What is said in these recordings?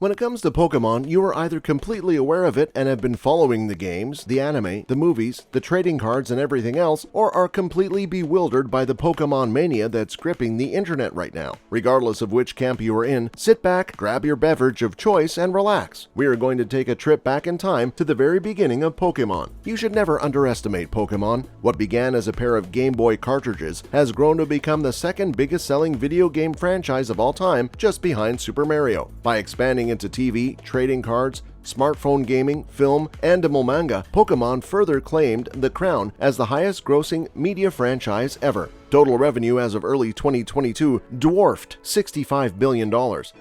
When it comes to Pokémon, you are either completely aware of it and have been following the games, the anime, the movies, the trading cards, and everything else, or are completely bewildered by the Pokémon mania that's gripping the internet right now. Regardless of which camp you are in, sit back, grab your beverage of choice, and relax. We are going to take a trip back in time to the very beginning of Pokémon. You should never underestimate Pokémon. What began as a pair of Game Boy cartridges has grown to become the second biggest selling video game franchise of all time, just behind Super Mario. By expanding into TV, trading cards, smartphone gaming, film, and manga, Pokémon further claimed the crown as the highest-grossing media franchise ever. Total revenue as of early 2022 dwarfed $65 billion.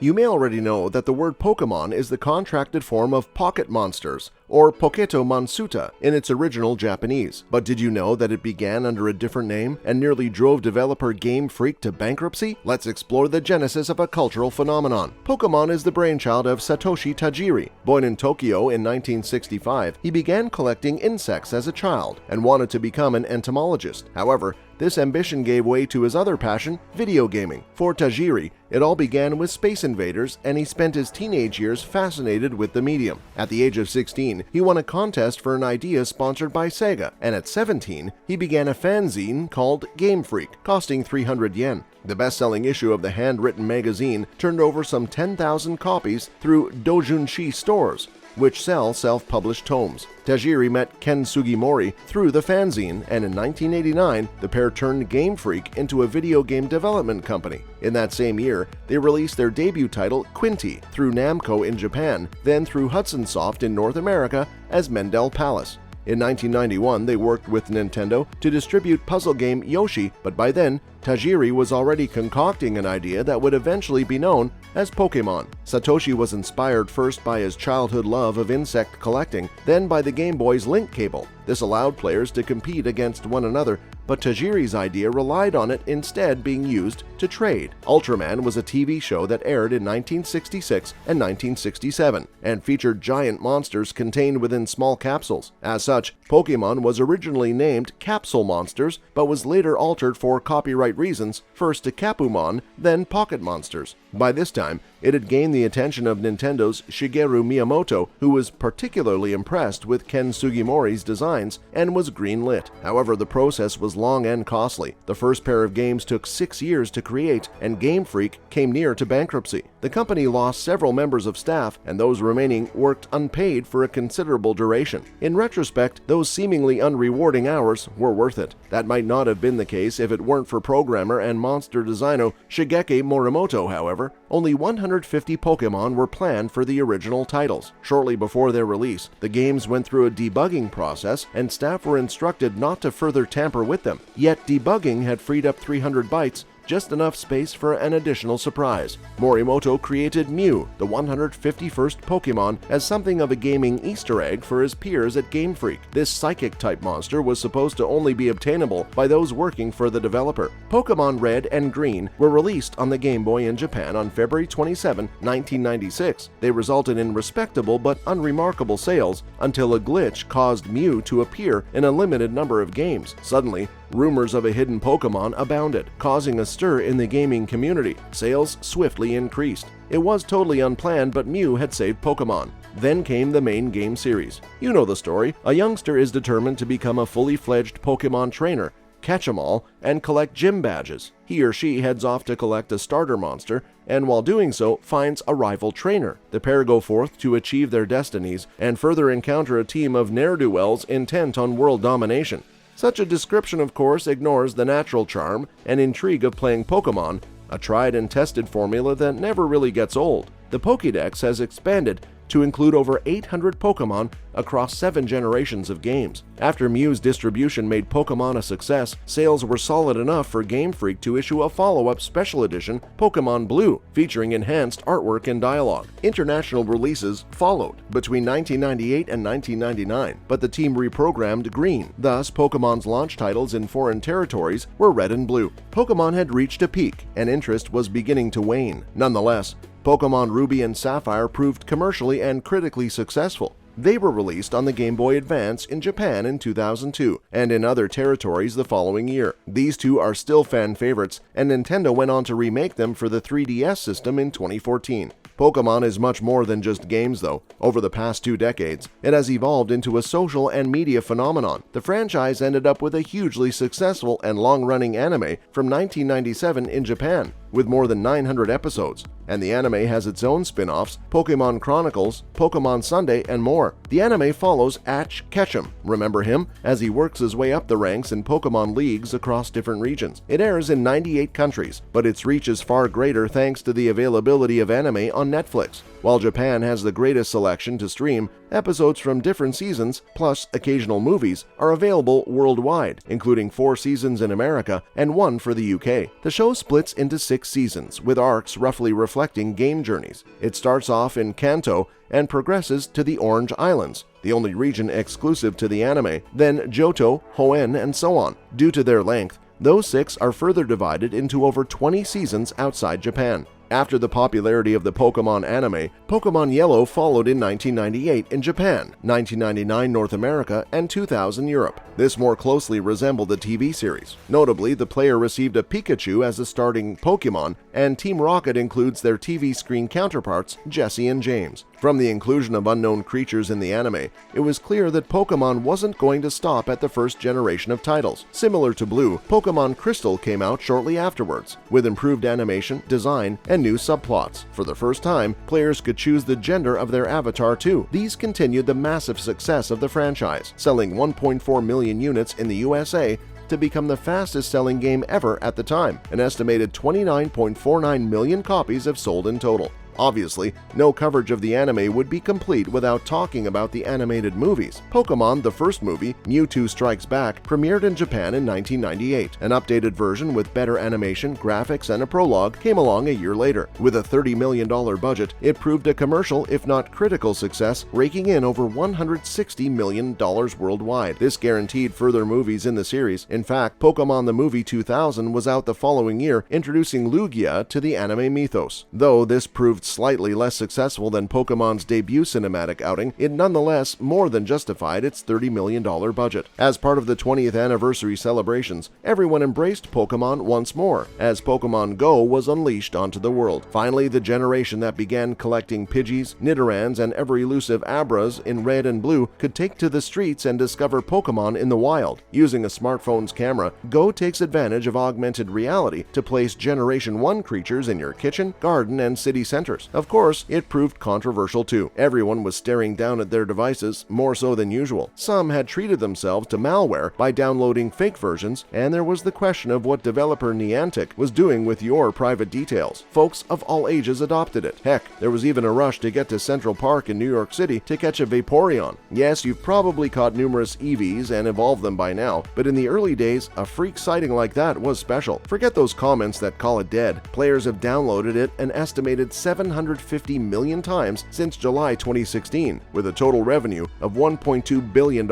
You may already know that the word Pokémon is the contracted form of pocket monsters, or Poketo Monsuta in its original Japanese. But did you know that it began under a different name and nearly drove developer Game Freak to bankruptcy? Let's explore the genesis of a cultural phenomenon. Pokémon is the brainchild of Satoshi Tajiri. Born in Tokyo in 1965, he began collecting insects as a child and wanted to become an entomologist. However, this ambition gave way to his other passion, video gaming. For Tajiri, it all began with Space Invaders, and he spent his teenage years fascinated with the medium. At the age of 16, he won a contest for an idea sponsored by Sega, and at 17, he began a fanzine called Game Freak, costing 300 yen. The best-selling issue of the handwritten magazine turned over some 10,000 copies through doujinshi stores, which sell self-published tomes. Tajiri met Ken Sugimori through the fanzine, and in 1989, the pair turned Game Freak into a video game development company. In that same year, they released their debut title, Quinty, through Namco in Japan, then through Hudson Soft in North America as Mendel Palace. In 1991, they worked with Nintendo to distribute puzzle game Yoshi, but by then, Tajiri was already concocting an idea that would eventually be known as Pokémon. Satoshi was inspired first by his childhood love of insect collecting, then by the Game Boy's link cable. This allowed players to compete against one another, but Tajiri's idea relied on it instead being used to trade. Ultraman was a TV show that aired in 1966 and 1967 and featured giant monsters contained within small capsules. As such, Pokémon was originally named Capsule Monsters, but was later altered for copyright reasons, first to Capumon, then Pocket Monsters. By this time, it had gained the attention of Nintendo's Shigeru Miyamoto, who was particularly impressed with Ken Sugimori's designs and was greenlit. However, the process was long and costly. The first pair of games took 6 years to create, and Game Freak came near to bankruptcy. The company lost several members of staff, and those remaining worked unpaid for a considerable duration. In retrospect, those seemingly unrewarding hours were worth it. That might not have been the case if it weren't for programmer and monster designer Shigeki Morimoto, however. Only 150 Pokémon were planned for the original titles. Shortly before their release, the games went through a debugging process, and staff were instructed not to further tamper with them. Yet debugging had freed up 300 bytes, just enough space for an additional surprise. Morimoto created Mew, the 151st Pokémon, as something of a gaming Easter egg for his peers at Game Freak. This psychic-type monster was supposed to only be obtainable by those working for the developer. Pokémon Red and Green were released on the Game Boy in Japan on February 27, 1996. They resulted in respectable but unremarkable sales until a glitch caused Mew to appear in a limited number of games. Suddenly, rumors of a hidden Pokémon abounded, causing a stir in the gaming community. Sales swiftly increased. It was totally unplanned, but Mew had saved Pokémon. Then came the main game series. You know the story. A youngster is determined to become a fully fledged Pokémon trainer, catch 'em all, and collect gym badges. He or she heads off to collect a starter monster, and while doing so, finds a rival trainer. The pair go forth to achieve their destinies and further encounter a team of ne'er-do-wells intent on world domination. Such a description, of course, ignores the natural charm and intrigue of playing Pokémon, a tried and tested formula that never really gets old. The Pokédex has expanded to include over 800 Pokémon across 7 generations of games. After Mew's distribution made Pokémon a success, sales were solid enough for Game Freak to issue a follow-up special edition, Pokémon Blue, featuring enhanced artwork and dialogue. International releases followed between 1998 and 1999, but the team reprogrammed Green. Thus, Pokémon's launch titles in foreign territories were Red and Blue. Pokémon had reached a peak, and interest was beginning to wane. Nonetheless, Pokémon Ruby and Sapphire proved commercially and critically successful. They were released on the Game Boy Advance in Japan in 2002 and in other territories the following year. These two are still fan favorites, and Nintendo went on to remake them for the 3DS system in 2014. Pokémon is much more than just games though. Over the past 2 decades, it has evolved into a social and media phenomenon. The franchise ended up with a hugely successful and long-running anime from 1997 in Japan, with more than 900 episodes, and the anime has its own spin-offs, Pokémon Chronicles, Pokémon Sunday, and more. The anime follows Ash Ketchum, remember him, as he works his way up the ranks in Pokémon leagues across different regions. It airs in 98 countries, but its reach is far greater thanks to the availability of anime on Netflix. While Japan has the greatest selection to stream, episodes from different seasons, plus occasional movies, are available worldwide, including 4 seasons in America and 1 for the UK. The show splits into 6 seasons, with arcs roughly reflecting game journeys. It starts off in Kanto and progresses to the Orange Islands, the only region exclusive to the anime, then Johto, Hoenn, and so on. Due to their length, those 6 are further divided into over 20 seasons outside Japan. After the popularity of the Pokémon anime, Pokémon Yellow followed in 1998 in Japan, 1999 North America, and 2000 Europe. This more closely resembled the TV series. Notably, the player received a Pikachu as a starting Pokémon, and Team Rocket includes their TV screen counterparts, Jessie and James. From the inclusion of unknown creatures in the anime, it was clear that Pokémon wasn't going to stop at the first generation of titles. Similar to Blue, Pokémon Crystal came out shortly afterwards, with improved animation, design, and new subplots. For the first time, players could choose the gender of their avatar too. These continued the massive success of the franchise, selling 1.4 million units in the USA to become the fastest-selling game ever at the time. An estimated 29.49 million copies have sold in total. Obviously, no coverage of the anime would be complete without talking about the animated movies. Pokémon, the first movie, Mewtwo Strikes Back, premiered in Japan in 1998. An updated version with better animation, graphics, and a prologue came along a year later. With a $30 million budget, it proved a commercial, if not critical success, raking in over $160 million worldwide. This guaranteed further movies in the series. In fact, Pokémon the Movie 2000 was out the following year, introducing Lugia to the anime mythos. Though this proved slightly less successful than Pokémon's debut cinematic outing, it nonetheless more than justified its $30 million budget. As part of the 20th anniversary celebrations, everyone embraced Pokémon once more, as Pokémon Go was unleashed onto the world. Finally, the generation that began collecting Pidgeys, Nidorans, and ever-elusive Abras in red and blue could take to the streets and discover Pokémon in the wild. Using a smartphone's camera, Go takes advantage of augmented reality to place Generation 1 creatures in your kitchen, garden, and city centers. Of course, it proved controversial too. Everyone was staring down at their devices, more so than usual. Some had treated themselves to malware by downloading fake versions, and there was the question of what developer Niantic was doing with your private details. Folks of all ages adopted it. Heck, there was even a rush to get to Central Park in New York City to catch a Vaporeon. Yes, you've probably caught numerous EVs and evolved them by now, but in the early days, a freak sighting like that was special. Forget those comments that call it dead. Players have downloaded it an estimated 750 million times since July 2016, with a total revenue of $1.2 billion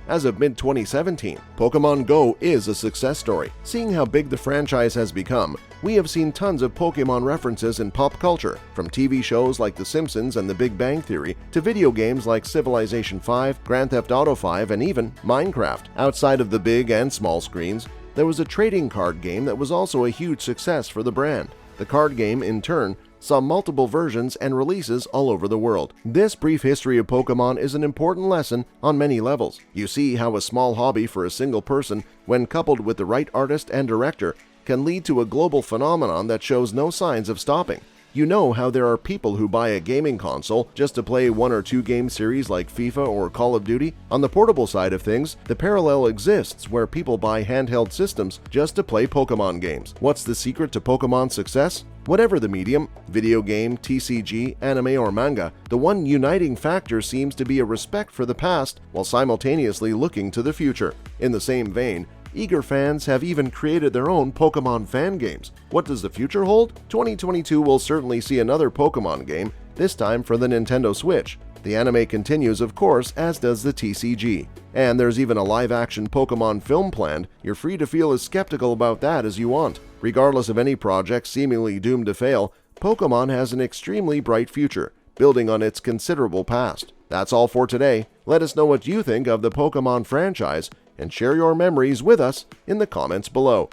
as of mid-2017. Pokémon Go is a success story. Seeing how big the franchise has become, we have seen tons of Pokémon references in pop culture, from TV shows like The Simpsons and The Big Bang Theory to video games like Civilization V, Grand Theft Auto V, and even Minecraft. Outside of the big and small screens, there was a trading card game that was also a huge success for the brand. The card game, in turn, saw multiple versions and releases all over the world. This brief history of Pokémon is an important lesson on many levels. You see how a small hobby for a single person, when coupled with the right artist and director, can lead to a global phenomenon that shows no signs of stopping. You know how there are people who buy a gaming console just to play 1 or 2 game series like FIFA or Call of Duty. On the portable side of things, the parallel exists where people buy handheld systems just to play Pokémon games. What's the secret to Pokémon's success? Whatever the medium, video game, TCG, anime, or manga, the one uniting factor seems to be a respect for the past while simultaneously looking to the future. In the same vein, eager fans have even created their own Pokémon fan games. What does the future hold? 2022 will certainly see another Pokémon game, this time for the Nintendo Switch. The anime continues, of course, as does the TCG. And there's even a live-action Pokémon film planned. You're free to feel as skeptical about that as you want. Regardless of any project seemingly doomed to fail, Pokémon has an extremely bright future, building on its considerable past. That's all for today. Let us know what you think of the Pokémon franchise, and share your memories with us in the comments below.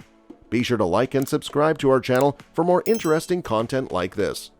Be sure to like and subscribe to our channel for more interesting content like this.